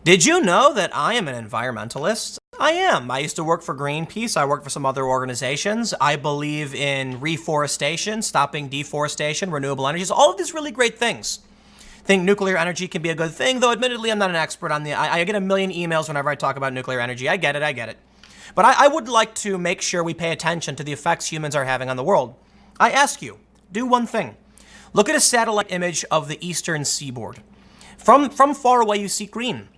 Did you know that I am an environmentalist? I am. I used to work for Greenpeace. I worked for some other organizations. I believe in reforestation, stopping deforestation, renewable energies, all of these really great things. Think nuclear energy can be a good thing, though admittedly I'm not an expert on I get a million emails whenever I talk about nuclear energy. I get it. But I would like to make sure we pay attention to the effects humans are having on the world. I ask you, do one thing. Look at a satellite image of the eastern seaboard. From far away you see green.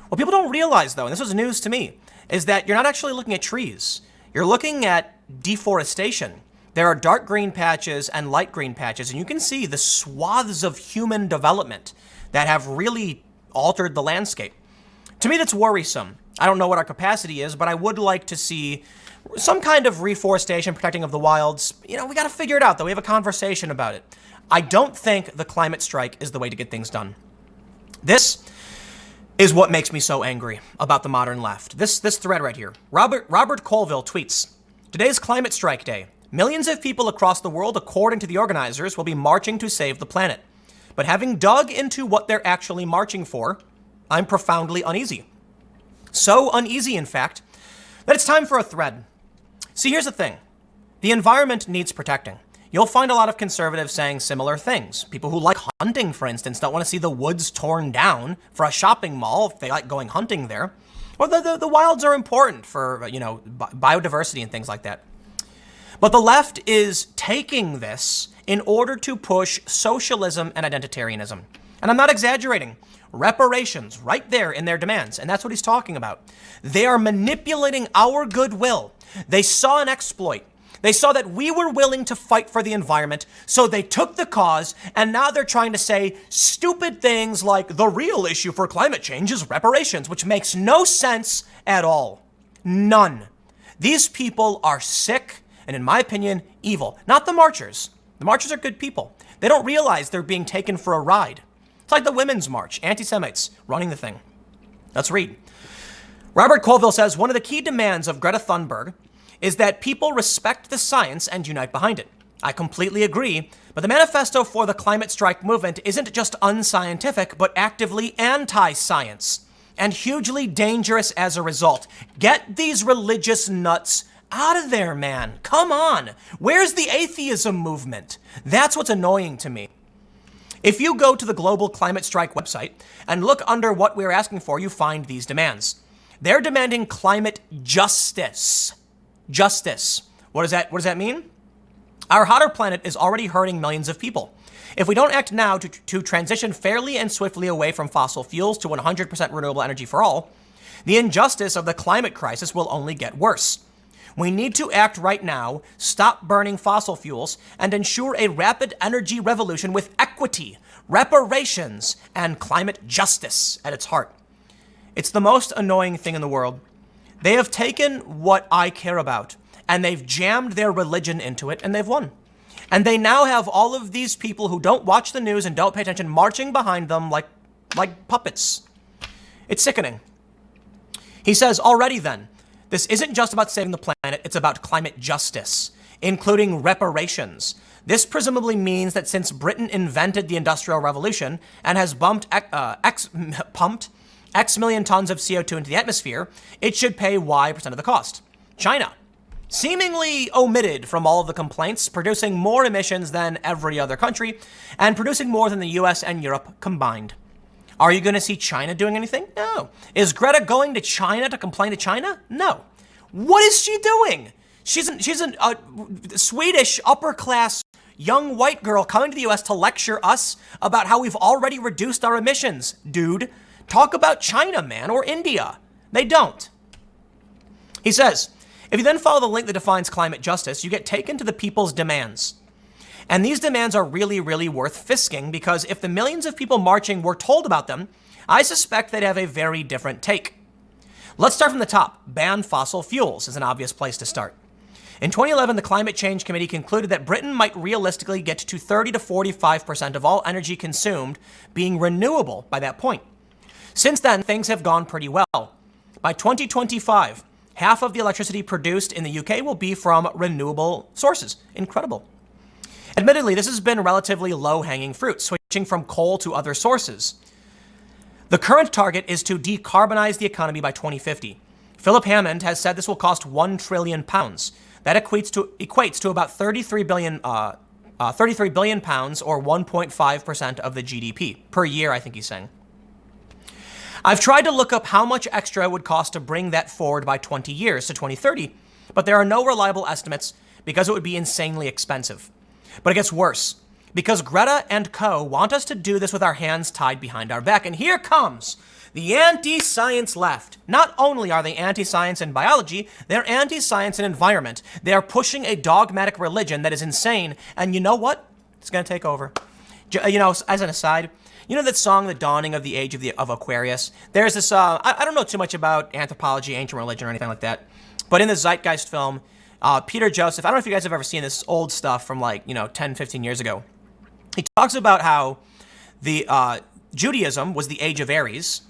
What people don't realize, though, and this was news to me, is that you're not actually looking at trees. You're looking at deforestation. There are dark green patches and light green patches, and you can see the swaths of human development that have really altered the landscape. To me, that's worrisome. I don't know what our capacity is, but I would like to see some kind of reforestation, protecting of the wilds. We got to figure it out, though. We have a conversation about it. I don't think the climate strike is the way to get things done. This is what makes me so angry about the modern left. This thread right here. Robert Colville tweets, "Today's climate strike day. Millions of people across the world, according to the organizers, will be marching to save the planet. But having dug into what they're actually marching for, I'm profoundly uneasy. So uneasy, in fact, that it's time for a thread. See, here's the thing. The environment needs protecting. You'll find a lot of conservatives saying similar things. People who like hunting, for instance, don't want to see the woods torn down for a shopping mall if they like going hunting there. Or the wilds are important for, biodiversity and things like that. But the left is taking this in order to push socialism and identitarianism. And I'm not exaggerating. Reparations, right there in their demands. And that's what he's talking about. They are manipulating our goodwill. They saw an exploit. They saw that we were willing to fight for the environment, so they took the cause, and now they're trying to say stupid things like the real issue for climate change is reparations, which makes no sense at all. None. These people are sick and, in my opinion, evil. Not the marchers. The marchers are good people. They don't realize they're being taken for a ride. It's like the Women's March, anti-Semites running the thing. Let's read. Robert Colville says, one of the key demands of Greta Thunberg is that people respect the science and unite behind it. I completely agree, but the manifesto for the climate strike movement isn't just unscientific, but actively anti-science, and hugely dangerous as a result. Get these religious nuts out of there, man. Come on. Where's the atheism movement? That's what's annoying to me. If you go to the Global Climate Strike website and look under what we're asking for, you find these demands. They're demanding climate justice. Justice. What does that mean? Our hotter planet is already hurting millions of people. If we don't act now to transition fairly and swiftly away from fossil fuels to 100% renewable energy for all, the injustice of the climate crisis will only get worse. We need to act right now, stop burning fossil fuels, and ensure a rapid energy revolution with equity, reparations, and climate justice at its heart. It's the most annoying thing in the world. They have taken what I care about, and they've jammed their religion into it, and they've won. And they now have all of these people who don't watch the news and don't pay attention marching behind them like puppets. It's sickening. He says, already then, this isn't just about saving the planet, it's about climate justice, including reparations. This presumably means that since Britain invented the Industrial Revolution and has pumped X million tons of CO2 into the atmosphere, it should pay Y% of the cost. China, seemingly omitted from all of the complaints, producing more emissions than every other country, and producing more than the US and Europe combined. Are you going to see China doing anything? No. Is Greta going to China to complain to China? No. What is she doing? She's a Swedish upper-class young white girl coming to the US to lecture us about how we've already reduced our emissions. Dude, talk about China, man, or India. They don't. He says, if you then follow the link that defines climate justice, you get taken to the people's demands. And these demands are really, really worth fisking, because if the millions of people marching were told about them, I suspect they'd have a very different take. Let's start from the top. Ban fossil fuels is an obvious place to start. In 2011, the Climate Change Committee concluded that Britain might realistically get to 30 to 45% of all energy consumed being renewable by that point. Since then, things have gone pretty well. By 2025, half of the electricity produced in the UK will be from renewable sources. Incredible. Admittedly, this has been relatively low-hanging fruit, switching from coal to other sources. The current target is to decarbonize the economy by 2050. Philip Hammond has said this will cost £1 trillion. That equates to about 33 billion pounds, or 1.5% of the GDP per year, I think he's saying. I've tried to look up how much extra it would cost to bring that forward by 20 years to 2030, but there are no reliable estimates because it would be insanely expensive. But it gets worse, because Greta and co. want us to do this with our hands tied behind our back. And here comes the anti-science left. Not only are they anti-science in biology, they're anti-science in environment. They are pushing a dogmatic religion that is insane. And you know what? It's going to take over. You know, as an aside, you know that song, The Dawning of the Age of Aquarius? There's this, I don't know too much about anthropology, ancient religion, or anything like that. But in the Zeitgeist film, Peter Joseph, I don't know if you guys have ever seen this old stuff from 10, 15 years ago. He talks about how the Judaism was the age of Aries.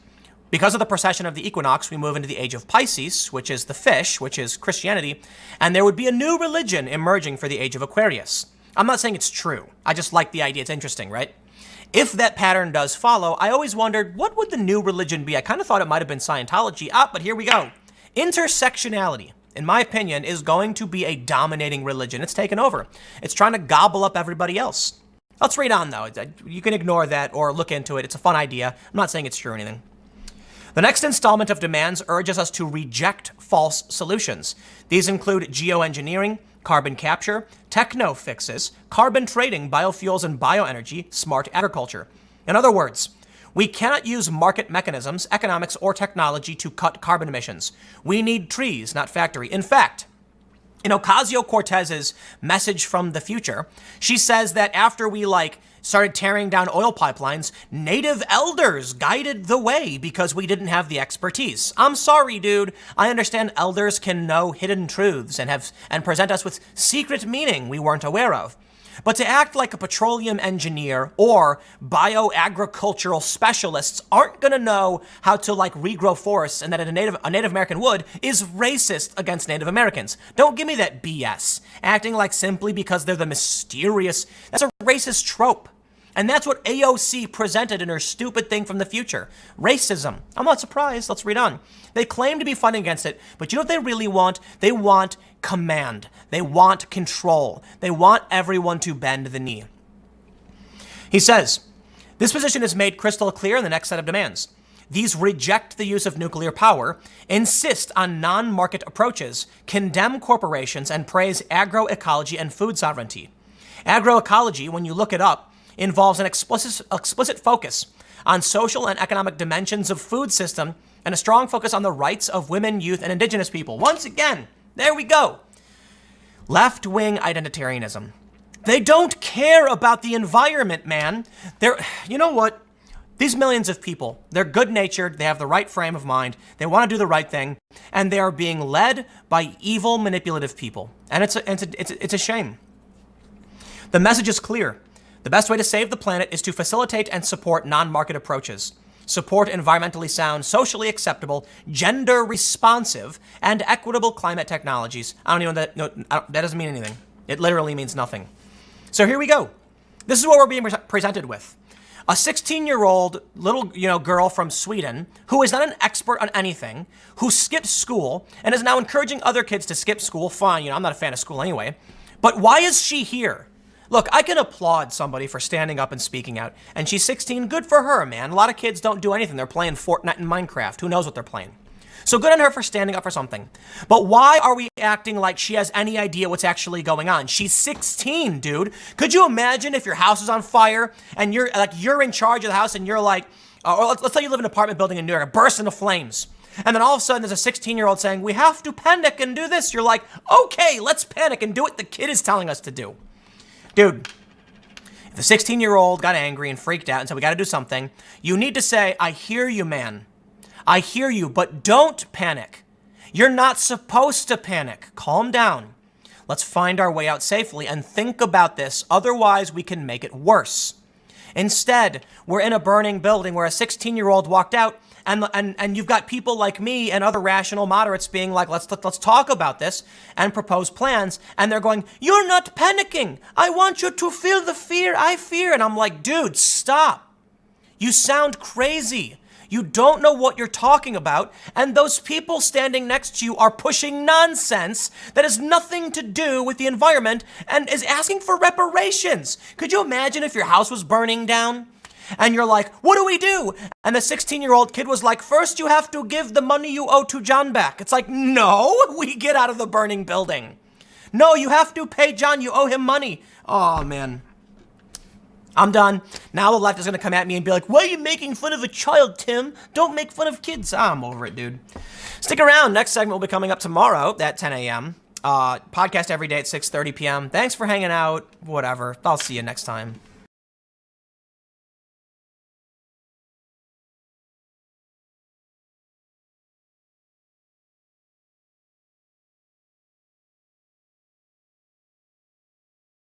Because of the precession of the equinox, we move into the age of Pisces, which is the fish, which is Christianity, and there would be a new religion emerging for the age of Aquarius. I'm not saying it's true. I just like the idea. It's interesting, right? If that pattern does follow, I always wondered, what would the new religion be? I kind of thought it might have been Scientology. But here we go. Intersectionality, in my opinion, is going to be a dominating religion. It's taken over. It's trying to gobble up everybody else. Let's read on, though. You can ignore that or look into it. It's a fun idea. I'm not saying it's true or anything. The next installment of demands urges us to reject false solutions. These include geoengineering, carbon capture, techno fixes, carbon trading, biofuels and bioenergy, smart agriculture. In other words, we cannot use market mechanisms, economics, or technology to cut carbon emissions. We need trees, not factory. In fact, in Ocasio-Cortez's message from the future, she says that after we started tearing down oil pipelines, native elders guided the way because we didn't have the expertise. I'm sorry, dude. I understand elders can know hidden truths and present us with secret meaning we weren't aware of. But to act like a petroleum engineer or bioagricultural specialists aren't going to know how to regrow forests and that a Native American would is racist against Native Americans. Don't give me that BS. Acting like simply because they're the mysterious, that's a racist trope. And that's what AOC presented in her stupid thing from the future. Racism. I'm not surprised. Let's read on. They claim to be fighting against it, but you know what they really want? They want command. They want control. They want everyone to bend the knee. He says, this position is made crystal clear in the next set of demands. These reject the use of nuclear power, insist on non-market approaches, condemn corporations, and praise agroecology and food sovereignty. Agroecology, when you look it up, involves an explicit focus on social and economic dimensions of food system and a strong focus on the rights of women, youth, and indigenous people. Once again, there we go. Left-wing identitarianism. They don't care about the environment, man. You know what? These millions of people, they're good-natured, they have the right frame of mind, they want to do the right thing, and they are being led by evil, manipulative people. And it's a shame. The message is clear. The best way to save the planet is to facilitate and support non-market approaches. Support environmentally sound, socially acceptable, gender responsive, and equitable climate technologies. I don't even know that doesn't mean anything. It literally means nothing. So here we go. This is what we're being presented with. A 16-year-old little girl from Sweden who is not an expert on anything, who skipped school and is now encouraging other kids to skip school. Fine, I'm not a fan of school anyway. But why is she here? Look, I can applaud somebody for standing up and speaking out. And she's 16, good for her, man. A lot of kids don't do anything. They're playing Fortnite and Minecraft. Who knows what they're playing? So good on her for standing up for something. But why are we acting like she has any idea what's actually going on? She's 16, dude. Could you imagine if your house is on fire and you're in charge of the house and you're or let's say you live in an apartment building in New York, it bursts into flames. And then all of a sudden there's a 16-year-old saying, we have to panic and do this. You're like, okay, let's panic and do what the kid is telling us to do. Dude, if the 16-year-old got angry and freaked out and said, we got to do something, you need to say, I hear you, man. I hear you, but don't panic. You're not supposed to panic. Calm down. Let's find our way out safely and think about this. Otherwise, we can make it worse. Instead, we're in a burning building where a 16-year-old walked out and you've got people like me and other rational moderates being like, let's talk about this and propose plans. And they're going, you're not panicking. I want you to feel the fear I fear. And I'm like, dude, stop. You sound crazy. You don't know what you're talking about, and those people standing next to you are pushing nonsense that has nothing to do with the environment and is asking for reparations. Could you imagine if your house was burning down? And you're like, what do we do? And the 16-year-old kid was like, first you have to give the money you owe to John back. It's like, no, we get out of the burning building. No, you have to pay John, you owe him money. Oh, man. I'm done. Now the left is going to come at me and be like, why are you making fun of a child, Tim? Don't make fun of kids. I'm over it, dude. Stick around. Next segment will be coming up tomorrow at 10 a.m. Podcast every day at 6:30 p.m. Thanks for hanging out. Whatever. I'll see you next time.